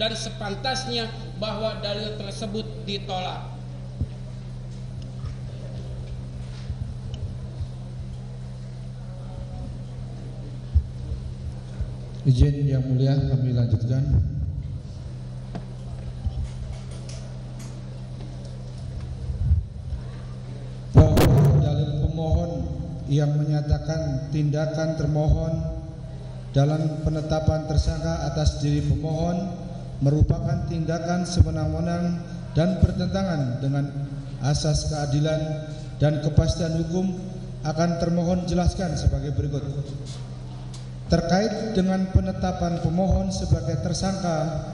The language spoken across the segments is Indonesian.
dan sepantasnya bahwa dalil tersebut ditolak. Izin Yang Mulia, kami lanjutkan. Bahwa dalil pemohon yang menyatakan tindakan termohon dalam penetapan tersangka atas diri pemohon merupakan tindakan sewenang-wenang dan bertentangan dengan asas keadilan dan kepastian hukum akan termohon jelaskan sebagai berikut. Terkait dengan penetapan pemohon sebagai tersangka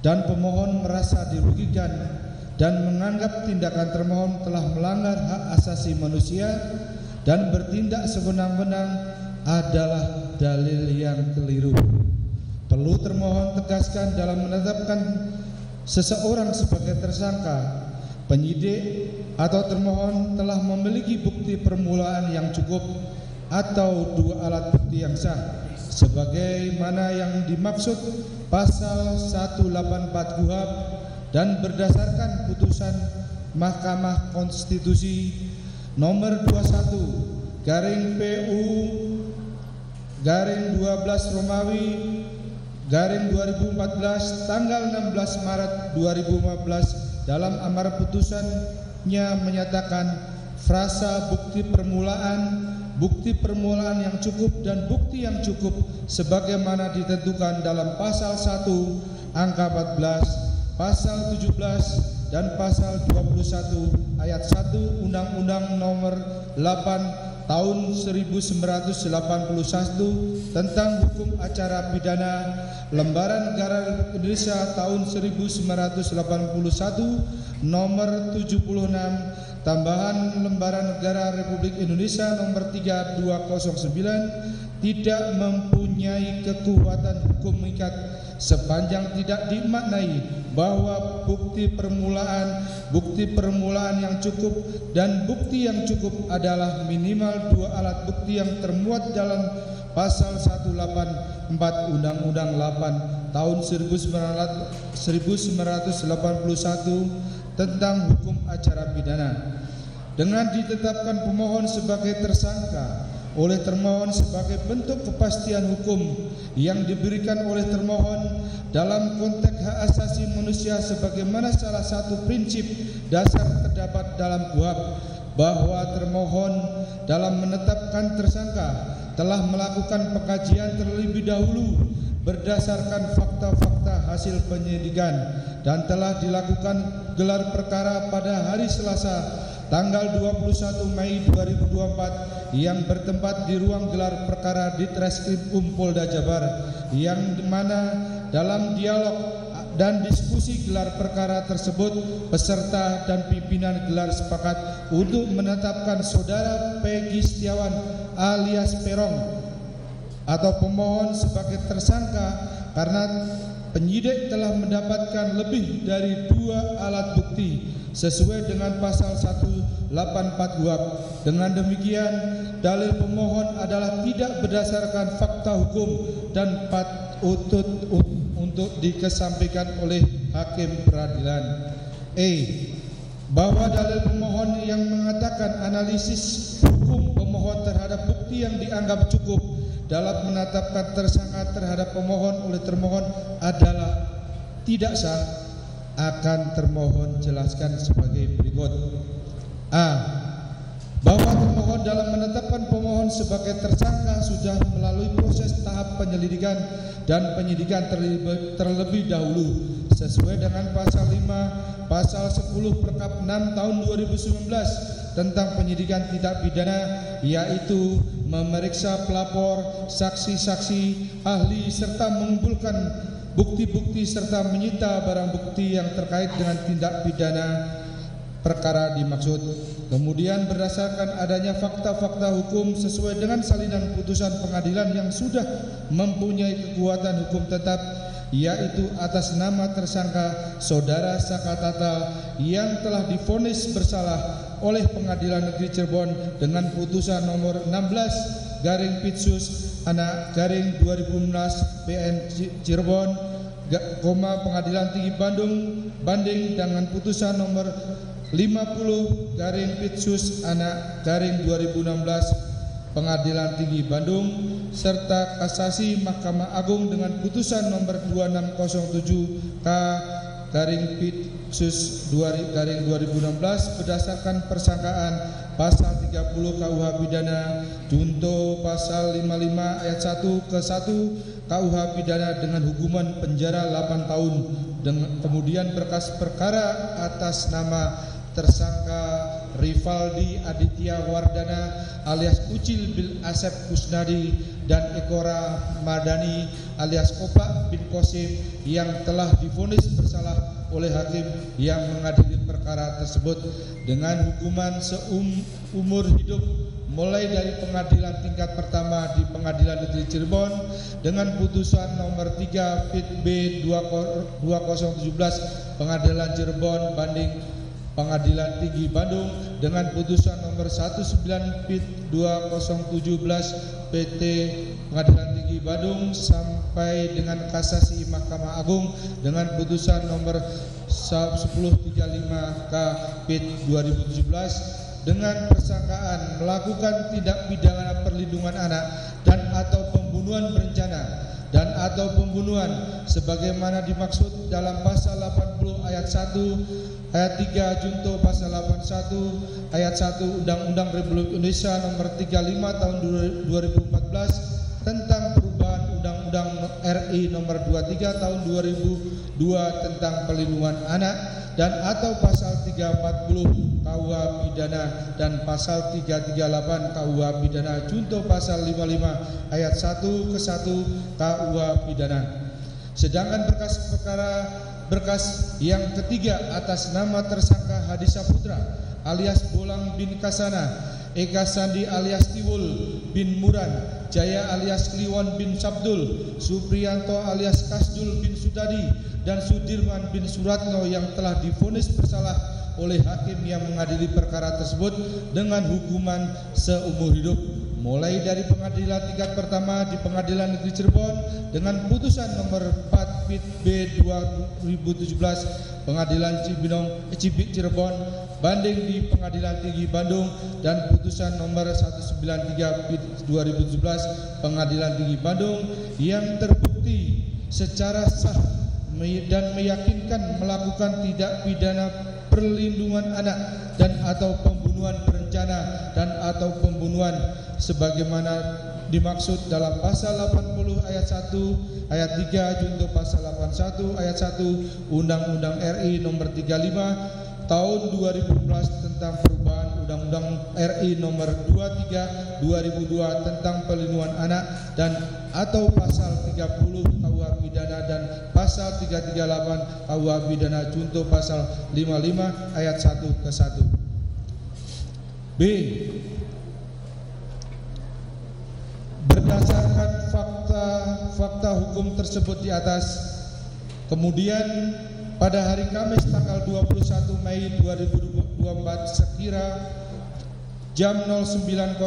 dan pemohon merasa dirugikan dan menganggap tindakan termohon telah melanggar hak asasi manusia dan bertindak sewenang-wenang adalah dalil yang keliru. Perlu termohon tegaskan dalam menetapkan seseorang sebagai tersangka, penyidik atau termohon telah memiliki bukti permulaan yang cukup atau dua alat bukti yang sah sebagaimana yang dimaksud pasal 184 KUHP dan berdasarkan putusan Mahkamah Konstitusi nomor 21 garing PU garing 12 Romawi garing 2014 tanggal 16 Maret 2015 dalam amar putusannya menyatakan frasa bukti permulaan yang cukup dan bukti yang cukup sebagaimana ditentukan dalam pasal 1 angka 14, pasal 17 dan pasal 21 ayat 1 Undang-Undang nomor 8 tahun 1981 tentang hukum acara pidana, Lembaran Negara Republik Indonesia tahun 1981 nomor 76 tambahan Lembaran Negara Republik Indonesia nomor 3209 tidak mempunyai kekuatan hukum mengikat sepanjang tidak dimaknai bahwa bukti permulaan yang cukup dan bukti yang cukup adalah minimal dua alat bukti yang termuat dalam pasal 184 Undang-Undang 8 tahun 1981 tentang hukum acara pidana. Dengan ditetapkan pemohon sebagai tersangka oleh termohon sebagai bentuk kepastian hukum yang diberikan oleh termohon dalam konteks hak asasi manusia sebagaimana salah satu prinsip dasar terdapat dalam KUHP bahwa termohon dalam menetapkan tersangka telah melakukan pengkajian terlebih dahulu berdasarkan fakta-fakta hasil penyidikan dan telah dilakukan gelar perkara pada hari Selasa tanggal 21 Mei 2024 yang bertempat di ruang gelar perkara di Treskrim Polda Jabar yang mana dalam dialog dan diskusi gelar perkara tersebut peserta dan pimpinan gelar sepakat untuk menetapkan saudara Peggy Setiawan alias Perong atau pemohon sebagai tersangka karena penyidik telah mendapatkan lebih dari dua alat bukti sesuai dengan pasal 184 KUHP. Dengan demikian, dalil pemohon adalah tidak berdasarkan fakta hukum dan patut untuk dikesampingkan oleh hakim peradilan. Bahwa dalil pemohon yang mengatakan analisis hukum pemohon terhadap bukti yang dianggap cukup dalam menetapkan tersangka terhadap pemohon oleh termohon adalah tidak sah akan termohon jelaskan sebagai berikut. Bahwa termohon dalam menetapkan pemohon sebagai tersangka sudah melalui proses tahap penyelidikan dan penyidikan terlebih dahulu sesuai dengan pasal 5 pasal 10 Perkap 6 tahun 2019 tentang penyidikan tindak pidana, yaitu memeriksa pelapor, saksi-saksi, ahli serta mengumpulkan bukti-bukti serta menyita barang bukti yang terkait dengan tindak pidana perkara dimaksud. Kemudian berdasarkan adanya fakta-fakta hukum sesuai dengan salinan putusan pengadilan yang sudah mempunyai kekuatan hukum tetap, yaitu atas nama tersangka Saudara Sakatata yang telah divonis bersalah oleh Pengadilan Negeri Cirebon dengan putusan nomor 16 garing Pitsus anak garing 2016 PN Cirebon Pengadilan Tinggi Bandung banding dengan putusan nomor 50/Pitsus/Anak/2016 Pengadilan Tinggi Bandung serta kasasi Mahkamah Agung dengan putusan nomor 2607K/Pitsus/2016 berdasarkan persangkaan pasal 30 KUH pidana junto pasal 55 ayat 1 ke 1 KUH pidana dengan hukuman penjara 8 tahun. Kemudian berkas perkara atas nama tersangka Rivaldi Aditya Wardana alias Ucil bin Asep Kusnadi dan Ekora Madani alias Kopak bin Kosim yang telah divonis bersalah oleh hakim yang mengadili perkara tersebut dengan hukuman seumur hidup mulai dari pengadilan tingkat pertama di Pengadilan Negeri Cirebon dengan putusan nomor 3 Pit B 2017 Pengadilan Cirebon banding Pengadilan Tinggi Bandung dengan putusan nomor 19 Pit 2017 PT Pengadilan Tinggi Bandung sampai dengan kasasi Mahkamah Agung dengan putusan nomor 1035 K Pit 2017 dengan persangkaan melakukan tindak pidana perlindungan anak dan atau pembunuhan berencana dan atau pembunuhan sebagaimana dimaksud dalam pasal 80 ayat 1 ayat 3 junto pasal 81 ayat 1 Undang-Undang Republik Indonesia nomor 35 tahun 2014 tentang perubahan Undang-Undang RI nomor 23 tahun 2002 tentang perlindungan anak dan atau pasal 340 KUH pidana dan pasal 338 KUH pidana junto pasal 55 ayat 1 ke 1 KUH pidana. Sedangkan berkas yang ketiga atas nama tersangka Hadi Saputra alias Bolang bin Kasana, Eka Sandi alias Tiwul bin Muran, Jaya alias Kliwon bin Sabdul, Supriyanto alias Kasdul bin Sudadi dan Sudirman bin Suratno yang telah divonis bersalah oleh hakim yang mengadili perkara tersebut dengan hukuman seumur hidup mulai dari pengadilan tingkat pertama di Pengadilan Negeri Cirebon dengan putusan nomor 4 Pit B 2017 Pengadilan Cibik Cirebon banding di Pengadilan Tinggi Bandung dan putusan nomor 193 Pit 2017 Pengadilan Tinggi Bandung yang terbukti secara sah dan meyakinkan melakukan tindak pidana perlindungan anak dan atau pembunuhan berencana dan atau pembunuhan sebagaimana dimaksud dalam pasal 80 ayat 1 ayat 3 junto pasal 81 ayat 1 Undang-Undang RI nomor 35 tahun 2012 tentang perubahan Undang-Undang RI nomor 23 2002 tentang perlindungan anak dan atau pasal 30 KUH pidana dan pasal 338 KUH pidana junto pasal 55 ayat 1 ke 1. B. Berdasarkan fakta hukum tersebut di atas, kemudian pada hari Kamis tanggal 21 Mei 2024 sekira jam 09.00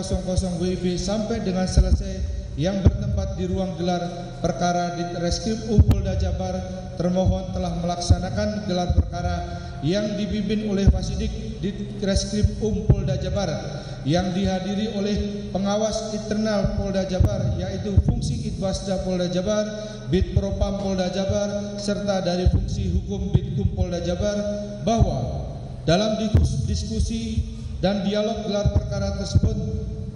WIB sampai dengan selesai yang bertempat di ruang gelar perkara di Reskrim Polda Jabar, termohon telah melaksanakan gelar perkara yang dipimpin oleh Fasidik di Reskrim Polda Jabar yang dihadiri oleh pengawas internal Polda Jabar yaitu fungsi Itwasda Polda Jabar, Bid Propam Polda Jabar serta dari fungsi hukum Bidkum Polda Jabar bahwa dalam diskusi dan dialog gelar perkara tersebut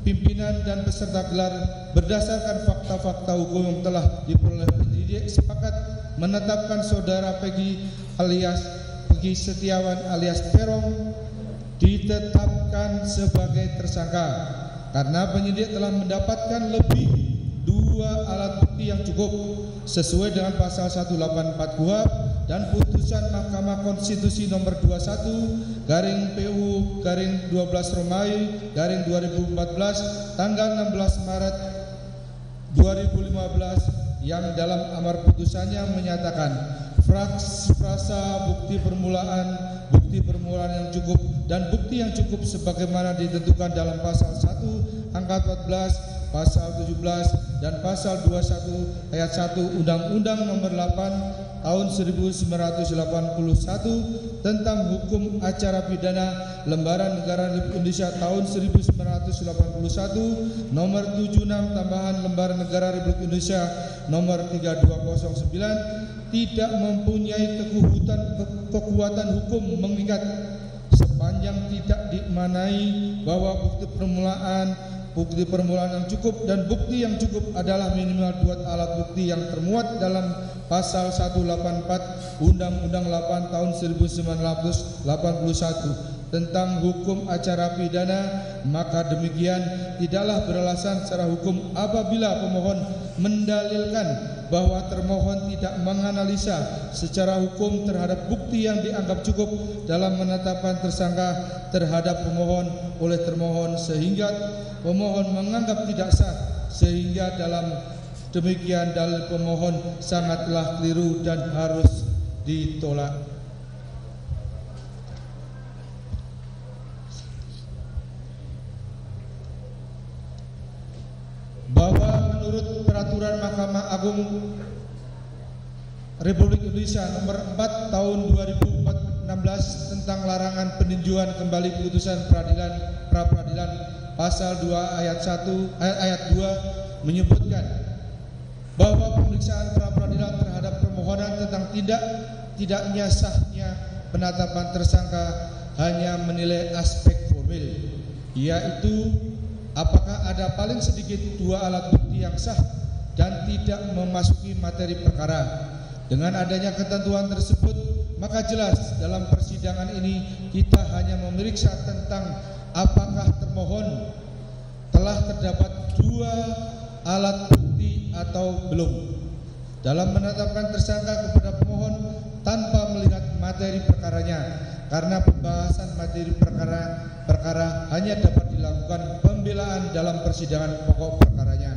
pimpinan dan peserta gelar berdasarkan fakta-fakta hukum yang telah diperoleh penyidik sepakat menetapkan saudara Peggy alias Peggy Setiawan alias Peron ditetapkan sebagai tersangka karena penyidik telah mendapatkan lebih 2 alat bukti yang cukup sesuai dengan pasal 184 KUHP dan putusan Mahkamah Konstitusi nomor 21/PU/12 tanggal 16 Maret 2015 yang dalam amar putusannya menyatakan frasa bukti permulaan yang cukup dan bukti yang cukup sebagaimana ditentukan dalam pasal 1 angka 14, pasal 17 dan pasal 21 ayat 1 Undang-Undang nomor 8 tahun 1981 tentang hukum acara pidana Lembaran Negara Republik Indonesia tahun 1981 nomor 76 tambahan Lembaran Negara Republik Indonesia nomor 3209 tidak mempunyai kekuatan hukum mengikat sepanjang tidak dimaknai bahwa bukti permulaan yang cukup dan bukti yang cukup adalah minimal 2 alat bukti yang termuat dalam pasal 184 Undang-Undang 8 tahun 1981 tentang hukum acara pidana, maka demikian tidaklah beralasan secara hukum apabila pemohon mendalilkan bahwa termohon tidak menganalisa secara hukum terhadap bukti yang dianggap cukup dalam menetapkan tersangka terhadap pemohon oleh termohon sehingga pemohon menganggap tidak sah, sehingga dalam demikian dalil pemohon sangatlah keliru dan harus ditolak. Bahwa menurut peraturan Mahkamah Agung Republik Indonesia nomor 4 tahun 2016 tentang larangan peninjauan kembali putusan pra peradilan pasal 2 ayat 2 menyebutkan bahwa pemeriksaan pra peradilan terhadap permohonan tentang tidaknya sahnya penetapan tersangka hanya menilai aspek formil, yaitu apakah ada paling sedikit 2 alat bukti yang sah dan tidak memasuki materi perkara. Dengan adanya ketentuan tersebut, maka jelas dalam persidangan ini kita hanya memeriksa tentang apakah termohon telah terdapat 2 alat bukti atau belum dalam menetapkan tersangka kepada pemohon tanpa melihat materi perkaranya, karena pembahasan materi perkara hanya dapat dilakukan pembelaan dalam persidangan pokok perkaranya.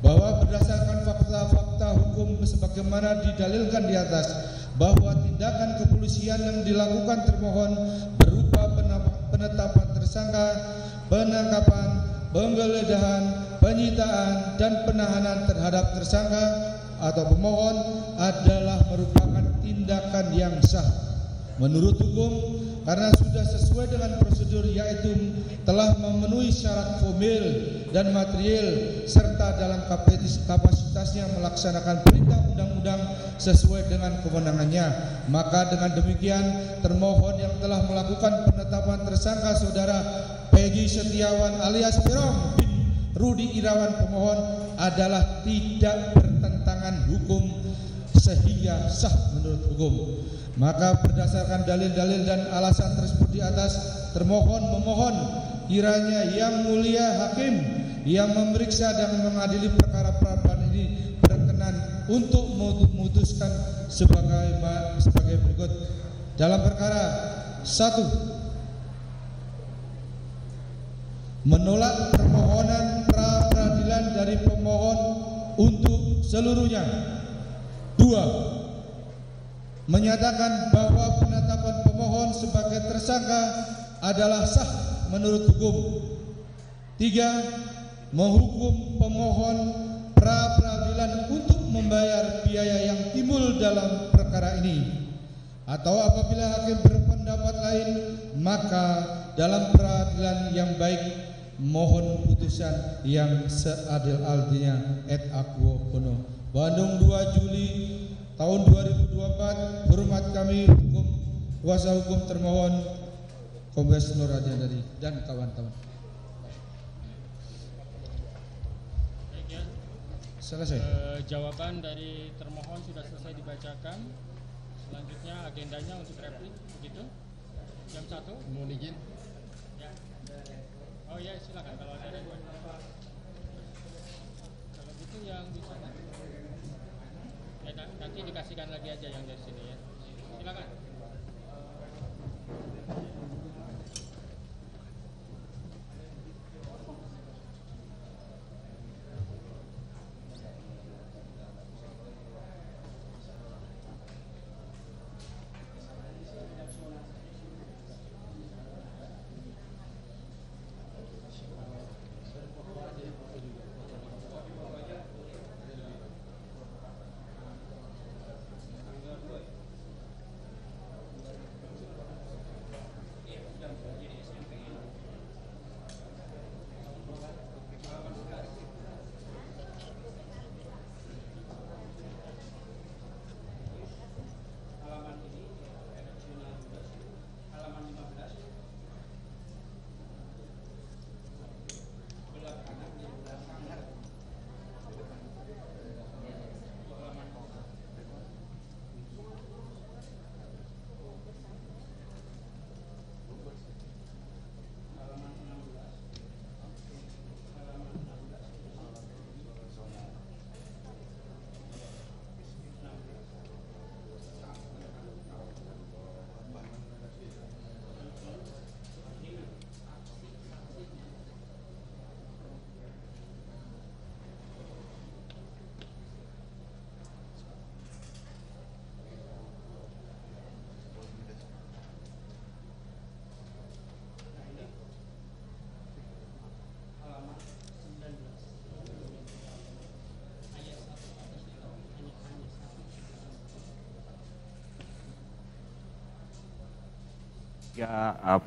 Bahwa berdasarkan fakta-fakta hukum sebagaimana didalilkan di atas, bahwa tindakan kepolisian yang dilakukan termohon berupa penetapan tersangka, penangkapan, penggeledahan, penyitaan dan penahanan terhadap tersangka atau pemohon adalah merupakan tindakan yang sah menurut hukum, karena sudah sesuai dengan prosedur, yaitu telah memenuhi syarat formil dan material serta dalam kapasitasnya melaksanakan perintah undang-undang sesuai dengan kewenangannya. Maka dengan demikian termohon yang telah melakukan penetapan tersangka saudara Peggy Setiawan alias Peron bin Rudi Irawan pemohon adalah tidak bertentangan hukum sehingga sah menurut hukum. Maka berdasarkan dalil-dalil dan alasan tersebut di atas, termohon memohon kiranya Yang Mulia Hakim yang memeriksa dan mengadili perkara pra-peradilan ini berkenan untuk memutuskan sebagai berikut. Dalam perkara 1, menolak permohonan pra-peradilan dari pemohon untuk seluruhnya. 2, menyatakan bahwa penetapan pemohon sebagai tersangka adalah sah menurut hukum. 3, menghukum pemohon pra peradilan untuk membayar biaya yang timbul dalam perkara ini, atau apabila hakim berpendapat lain, maka dalam peradilan yang baik mohon putusan yang seadil-adilnya et aquo bono. Bandung 2 Juli tahun 2024. Hormat kami kuasa hukum termohon Kombes Nur Adiandari dan kawan-kawan. Selesai. Jawaban dari termohon sudah selesai dibacakan. Selanjutnya agendanya untuk replik, begitu? Jam 1. Mohon izin. Ya. Oh ya, silakan kalau ada replik. Kalau gitu yang di sana. Nanti dikasihkan lagi aja yang dari sini ya. Silakan.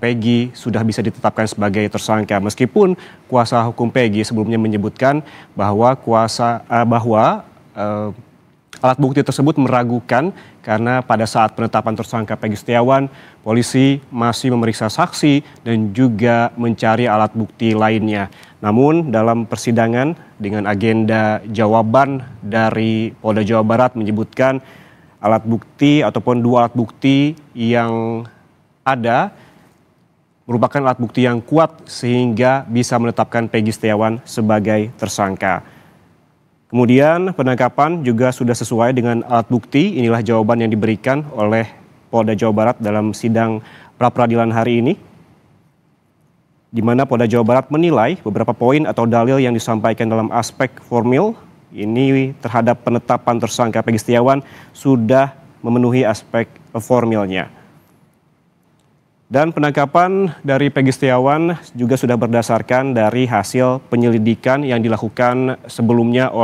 Peggy sudah bisa ditetapkan sebagai tersangka, meskipun kuasa hukum Peggy sebelumnya menyebutkan bahwa alat bukti tersebut meragukan karena pada saat penetapan tersangka Peggy Setiawan, polisi masih memeriksa saksi dan juga mencari alat bukti lainnya. Namun dalam persidangan dengan agenda jawaban dari Polda Jawa Barat menyebutkan alat bukti ataupun 2 alat bukti yang ada merupakan alat bukti yang kuat sehingga bisa menetapkan Peggy Setiawan sebagai tersangka. Kemudian penangkapan juga sudah sesuai dengan alat bukti. Inilah jawaban yang diberikan oleh Polda Jawa Barat dalam sidang pra-peradilan hari ini, di mana Polda Jawa Barat menilai beberapa poin atau dalil yang disampaikan dalam aspek formil ini terhadap penetapan tersangka Peggy Setiawan sudah memenuhi aspek formilnya. Dan penangkapan dari Peggy Setiawan juga sudah berdasarkan dari hasil penyelidikan yang dilakukan sebelumnya oleh